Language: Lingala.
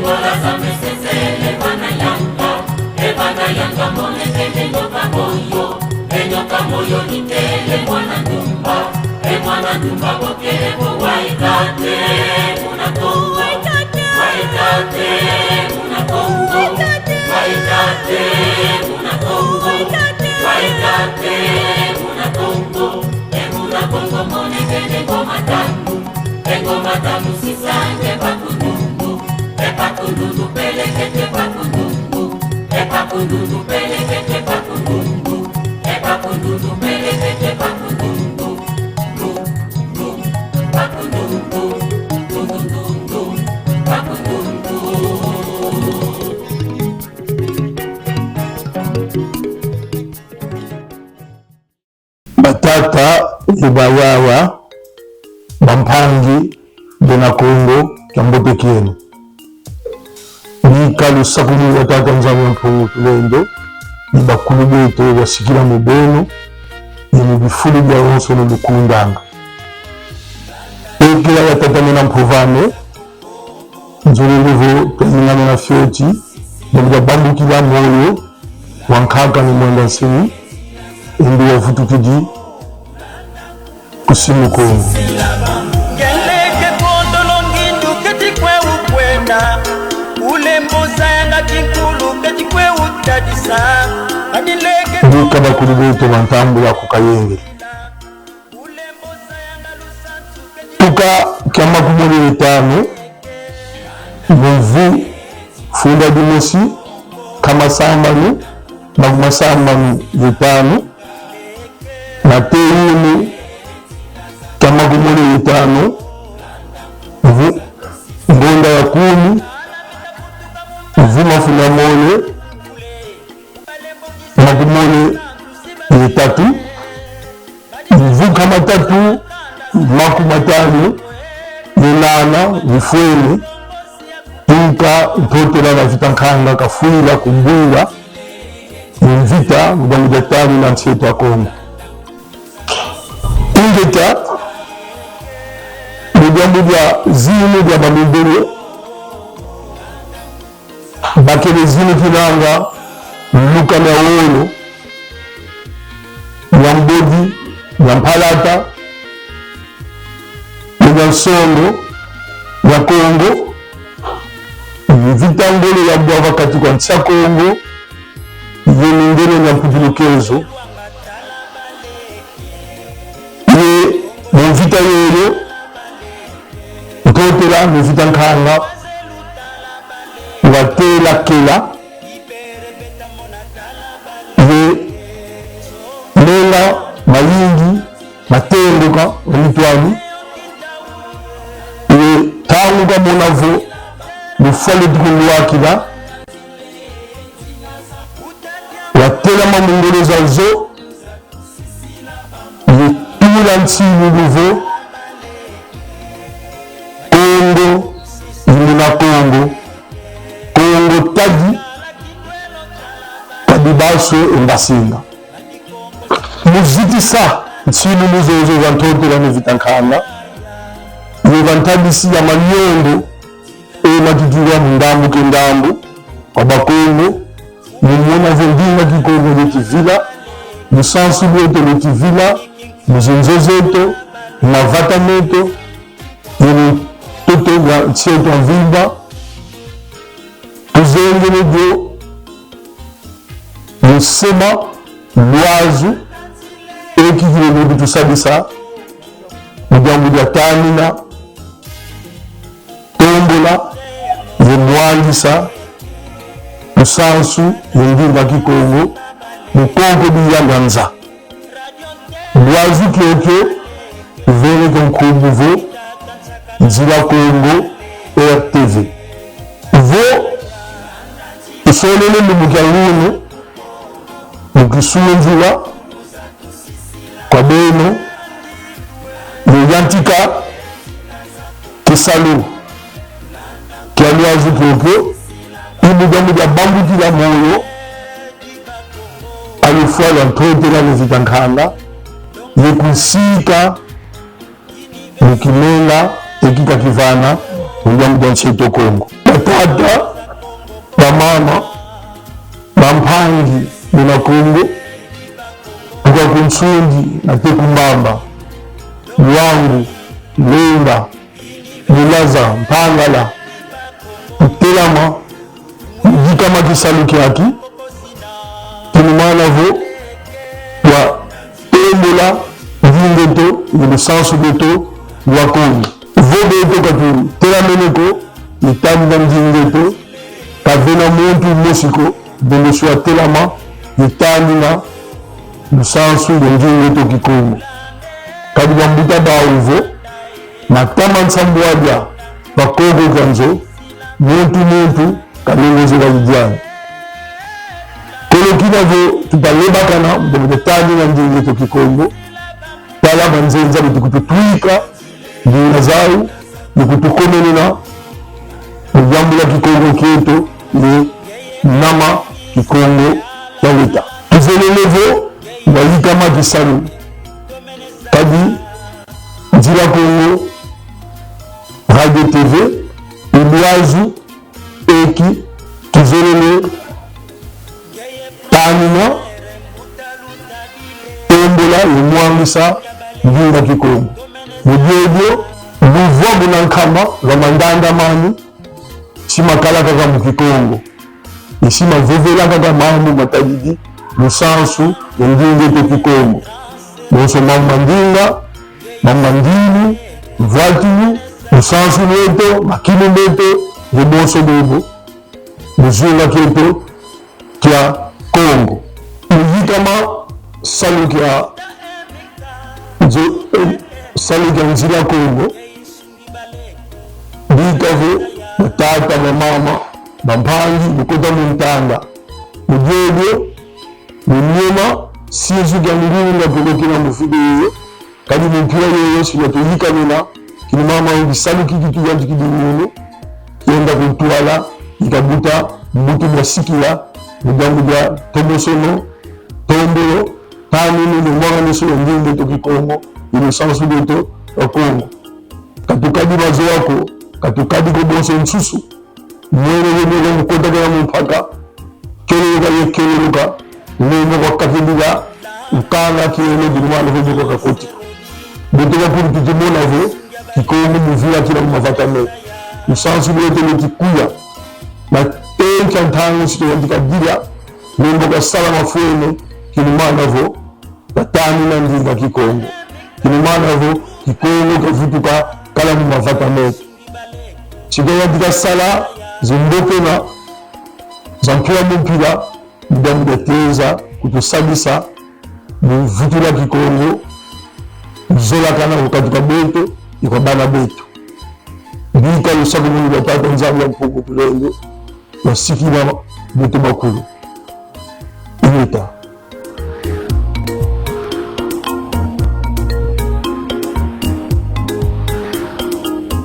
Ebola zamesezele bana yanga mone kende nyoka moyo nitele mwana ndumba bokele bo waikate muna Kongo waikate muna Kongo waikate muna Kongo waikate muna Kongo muna Kongo mone kende ngoma tamu sisanje pakundundu pelekete pakundundu pelekete pakundundu pelekete pakundundu batata ebawawa bampangi dena Kongo kambote kienu nikalu sakulu watata nzamwe mpungu tulendo ni bakulu beto basikila mubeno ni bifuli bya onso no lukundanga ekela watata mena mpuvane nzolelevo peningana na fyoti nabida bambukila moyo wankaka ni mwenda nsini indi ya vutukidi kusimu Kongo keleke kondolo ngindu keti kwe ukwenda ule mboza yanga kinkulu keti kwe utadisa adileke ndika bakulu beto bantambula kukayenge tuka kama kumuli etano mvu funda dimosi kama samanu maguma samanu etano na teini kama kumuli etano mvu ngonda ya 10 mvu mafuna mole magumole 3 mvu kama 3 makumatano nilana vifwele tuka utotela na vitankanga kafuila kumbwila mvita mbangidatani na nseto ya Kongo ingeta mujambuja zinu bya bamibele bakele zinu kinanga luka na wolo nyambodi nyampalata Nyansongo ya Kongo vitangolo ya bwa wakati kwa nsa Kongo yeningene nyampujilukezo ye mvita yoyo utotela mvita nkanga watela kela ye nena mayingi matenduka omitwani tanguka monavo mufale dikundu wakila watela mamungoloza zo yetula nsini luvo Kongo imuna Kongo tagi kadibaso embasinga muzitisa nsini muzozo zantotela nevitankana yevantadisi ya maliondo matutulwa mundambu kendambu kwa Bakongo mumona vendinga kikongo letivila musansu lweto letivila muzenzo zeto mavata meto yene toto ya ntieto mvimba tuzenge nebyo musema lwazu ekikile nebi tusabisa mujambu ya tanina tombola yemwangisa musansu yendinga kikongo mukongo biyanganza lwazu keke vere konkubuvo nzila Kongo RTV vo usolele mumukyalune mukisuunzula kwa beno yeyantika kisalu kyalwazu keke imujamuja bambukila moyo alifwala ntotela nevitankanda yekusika mukimela ekika kivana mujamuja nseto Kongo tata bamama bampangi bina Kongo kwa kunsundi na tekumbamba Luangu Lenda Bulaza Mpangala Telama Jikama kisaluki haki kinumana vo wa Tembola Vingeto Yulu Sansu Beto Wakoni vo beto katu Telameneko Itanda Vingeto Kavena Montu Mosiko Benesua Telama Itandina Lusansu Vingeto Kikongo kadi bambuta bauvo na tama nsambwaja bakogo kanzo muntu kalongozo ka vijana kolo kinavo tutalebakana mbebetani na njingi to Kikongo tala manzenza bitukututwika njina zau nikutukomenena mujambu la Kikongo kieto ni nama Kikongo ya wita tuzelelevo wayikama kisalu kadi Njila Kongo Radio TV Iliazu Eki Kizerele Tanina Tembola Yemwangisa Njinga Kikongo Mujejo Muvwa Bunankama Ramandanda Mani Shima Kalaka Kamu Kikongo Ishima Vevela Kaka Mamu Matajidi Lusansu Njinga Kikongo Monso Mamandinga Mamandini Vatinu Lusansu Neto Makini Neto Vibonso Bobo Muzunga Keto Kia Kongo Mujikama Salu Kia Salu Kia Njila Kongo Bikavo Matata Mamama Bampangi Mukota Muntanga Mujego Munyema Sizu Kia Murunga Kulokina Mufideyo kadi mpira yoyo sinatoyika nina kini mama ubisalu kikitu yanti kidimuno kienda kuntuala ikabuta mbutu mwasikila mujambu ya tomosono tombolo tanini ni mwanga niso njinde to Kikongo ino sansu beto wa Kongo katukadi mazo wako katukadi kubonso nsusu mwene mkonta kwa mpaka kele luka mwene kwa kakiliga ukanga kiele dilumano hujiko kakoti Botega pour que tout le monde ave Kikongo muvila kila mavatame usansu bete lekikuya na tenka ntango sito yandika dira nembo ka sala mafuene kinumana vo batani na ndinga Kikongo kinumana vo Kikongo kavutuka kala mavatame sito yandika sala zimboke na zampua mpira mdamu beteza kutusabisa muvutula Kikongo Zola kana ukatuka beto ikabana beto bika lusaku mungu batata nzambu ya mpungu tulendo wasikila beto bakulu imita